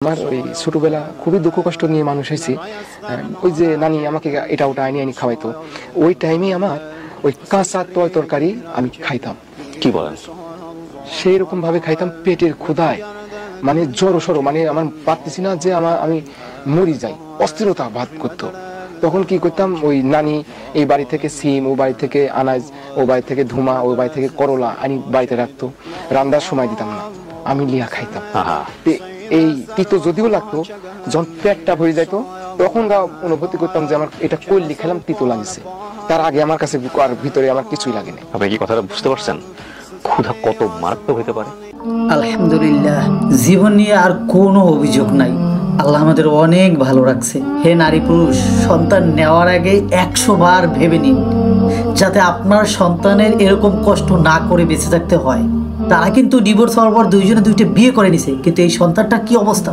আমার ওই ছোটবেলা খুবই দুঃখ কষ্ট নিয়ে মানুষ হয়েছি। ওই যে নানি আমাকে এটা ওটা আনি আনি খাওয়াইতো, ওই টাইমে আমার ওই কাঁচা তরকারি আমি খাইতাম। কি বলেন? সেই রকম ভাবে খাইতাম পেটের ক্ষুধায়, মানে জড়ো সড়ো, মানে আমার পারতেছি না যে আমি মরি যাই, অস্থিরতা বাদ করতো। তখন কি করতাম, ওই নানি এই বাড়ি থেকে সিম, ও বাড়ি থেকে আনাজ, ও বাড়ি থেকে ধুমা, ও বাড়ি থেকে করলা আনি বাড়িতে রাখতো। রান্নার সময় দিতাম না, আমি লিয়া খাইতাম। এই তিতো যদিও লাগতো, যখন পেটটা ভরে যাইতো তখন অনুভূতি করতাম যে আমার এটা কইলি খেলাম তিতো লাগছে। তার আগে আমার কাছে আর ভিতরে আমার কিছুই লাগেনি। আপনি কি কথাটা বুঝতে পারছেন? ক্ষুধা কত মারাত্মক হতে পারে। আলহামদুলিল্লাহ, জীবন নিয়ে আর কোনো অভিযোগ নাই। আল্লাহ আমাদের অনেক ভালো রাখছে। হে নারী পুরুষ, সন্তান নেওয়ার আগে 100 বার ভেবে নিন, যাতে আপনার সন্তানের এরকম কষ্ট না করে বেঁচে থাকতে হয়। তারা কিন্তু ডিভোর্স হওয়ার পর দুইজনে দুইটা বিয়ে করে নিছে, কিন্তু এই সন্তানটা কি অবস্থা।